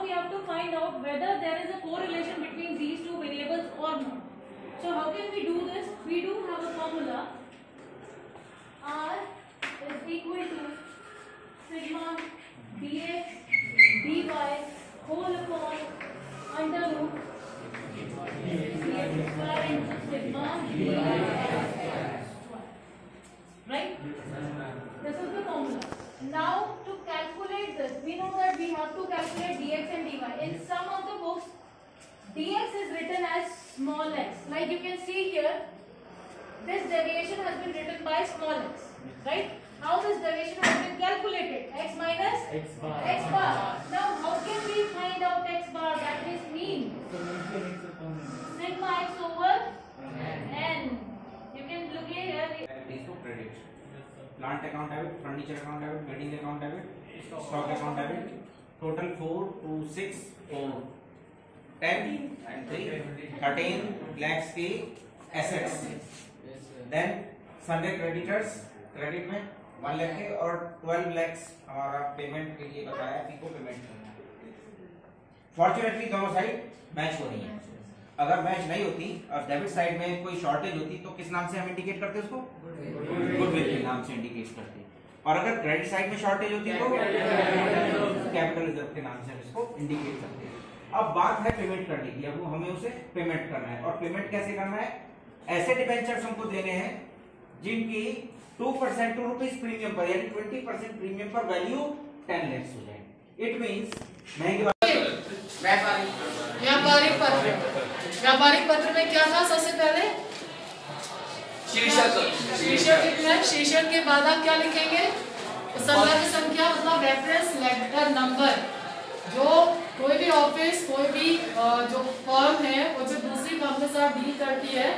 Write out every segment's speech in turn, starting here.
we have to find out whether there is a correlation between these two variables or not. So how can we do this? We do have a formula. R is equal to sigma dx dy whole upon under root dx square into sigma dy x square. Right? This is the formula. Now to calculate this, we know that we have to calculate dx and dy. In some of the books, dx is written as small x. Like you can see here, this deviation has been written by small x. Right? How this deviation has been calculated? X minus x bar. Now how can we find out x bar? That is mean sigma x over n. You can look here. These two credit. Plant account debit, furniture account debit, building account debit, stock account debit. Total 4, 2, 6, 4, 10 and 3, 13 lakhs के assets. Then Sunday creditors, credit में 1 लाख के और 12 lakhs हमारा payment के लिए बताया कि को पेमेंट करना है. Fortunately दोनों साइड मैच हो रही हैं. अगर मैच नहीं होती और डेबिट साइड में कोई शॉर्टेज होती तो किस नाम से हम इंडिकेट करते उसको? गुडविल के नाम से इंडिकेट करते. और अगर क्रेडिट साइड में शॉर्टेज होती तो कैपिटल रिजर्व के नाम से हम इसको इंडिकेट करते हैं. अब बात है पेमेंट करने की. अब हमें उसे पेमेंट करना है. और पेमेंट कैसे करना है? ऐसे डिबेंचर्स हमको देने हैं जिनकी 2% टू रुपीज प्रीमियम पर यानी 20% प्रीमियम पर वैल्यू 10 लाख हो जाए. इट मींस महंगे व्यापारिक पत्र में क्या था? सबसे पहले शीर्षक लिखना है. शीर्षक के बाद आप क्या लिखेंगे? संदर्भ संख्या मतलब रेफरेंस लेटर नंबर. जो कोई भी ऑफिस, कोई भी जो फर्म है वो जो दूसरी फर्म के साथ डील करती है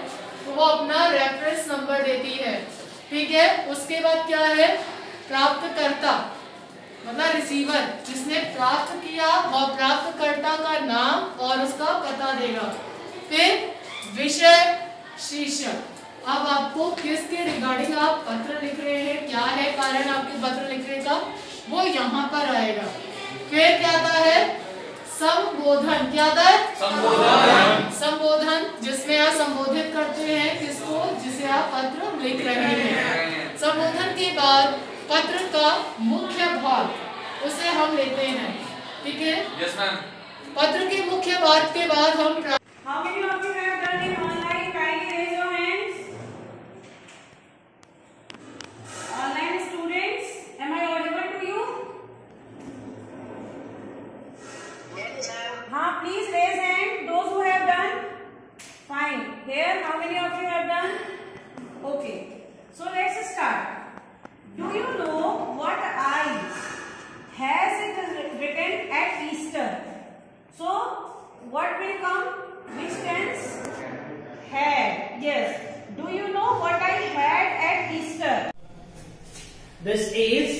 तो वो अपना रेफरेंस नंबर देती है. ठीक है. उसके बाद क्या है? प्राप्तकर्ता मतलब रिसीवर, जिसने प्राप्त किया और प्राप्तकर्ता का नाम और उसका पता देगा. फिर विषय शीर्षक. अब आपको किसके रिगार्डिंग आप पत्र लिख रहे हैं, क्या है कारण आपके पत्र लिखने का, वो यहाँ पर आएगा. फिर क्या आता है? संबोधन. क्या आता है? संबोधन जिसमें आप संबोधित करते हैं किसको? जिसे आप पत्र लिख रहे हैं. संबोधन के बाद पत्र का मुख्य भाग उसे हम लेते हैं. ठीक है. Yes ma'am. पत्र के मुख्य भाग के बाद हम How many of you have done it online? Kindly raise your hands. Online students, am I audible to you? Yes, ma'am. हाँ, please raise hand. Those who have done. Fine. Here, how many of you have done? Okay. So let's start. Do you know what I has it written at Easter? So what will come? Which tense? Had. Yes. Do you know what I had at Easter? This is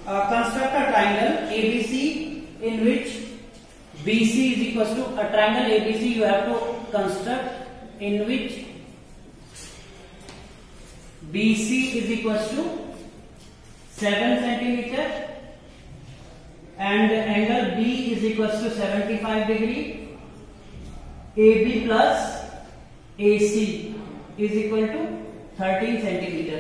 construct a triangle ABC in which BC is equals to a triangle ABC. You have to construct in which BC is equals to 7 centimeter and angle B is equals to 75 degree. AB plus AC is equal to 13 centimeter.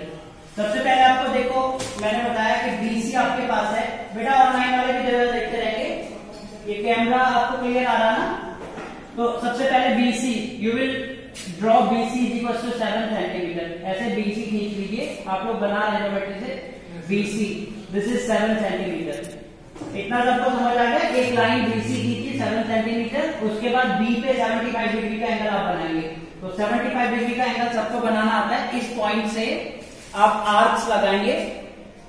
सबसे पहले आपको देखो मैंने बताया कि BC आपके पास है. बेटा ऑनलाइन वाले भी जगह देखते रहेंगे. ये कैमरा आपको क्लियर आ रहा ना? तो सबसे पहले BC you will draw BC is equals to 7 centimeter. ऐसे BC खींच लीजिए. आप लोग बना रहे हैं बेटे से BC. This is 7 centimeter. इतना सबको समझ आ गया. एक लाइन BC खींची 7 सेंटीमीटर. उसके बाद B पे 75 डिग्री का एंगल आप बनाएंगे. तो 75 डिग्री का एंगल सबको बनाना आता है. इस पॉइंट से आप आर्क्स लगाएंगे.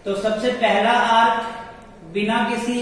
तो सबसे पहला आर्क बिना किसी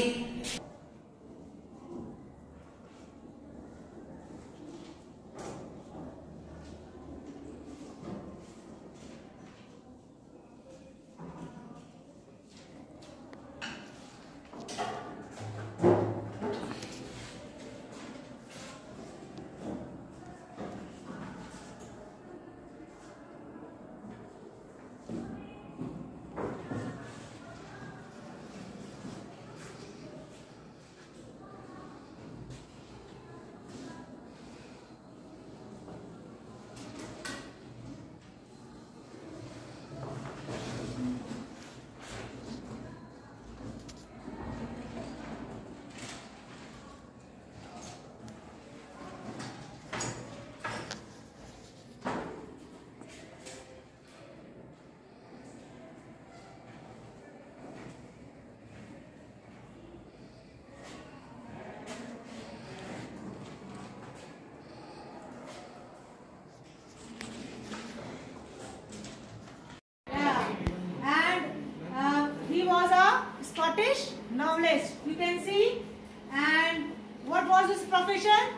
was his profession?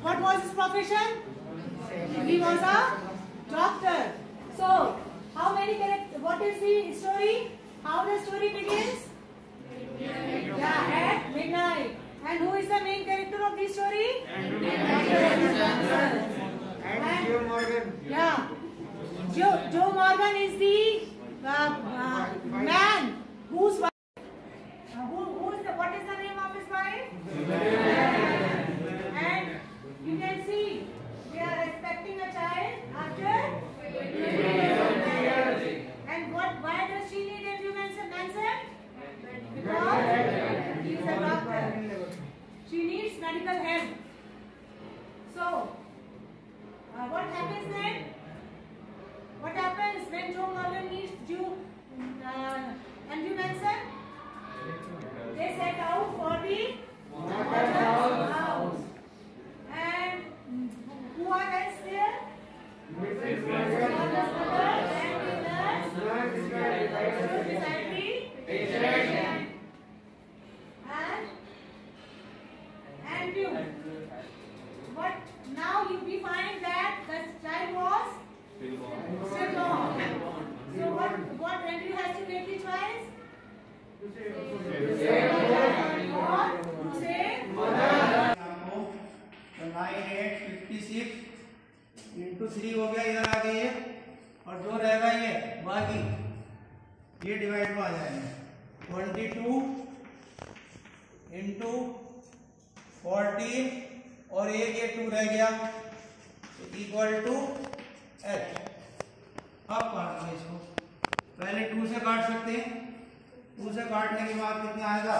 What was his profession? He was a doctor. So, how many characters? What is the story? How the story begins? Yeah, at midnight. And who is the main character of the story? And Joe Morgan. Yeah, Joe Morgan is the man whose wife. What is the name of his wife? And you can see they are expecting a child after 20 years. And why does she need Andrew Manson? Because he is a doctor. She needs medical help. So, what happens then? What happens when Joe Morgan needs Andrew Manson? They set out for the house. And who are else there? And Andrew. But now we find that the child was still born. So what Andrew has to make the choice? तो 9856 into 3 हो गया, इधर आ गया ये, और जो रहेगा ये बाकी ये डिवाइड में आ जाएंगे 22 इंटू 14 और ये 2 रह गया इक्वल टू एच। अब काटना इसको, पहले 2 से काट सकते हैं, 2 से काटने के बाद कितना आएगा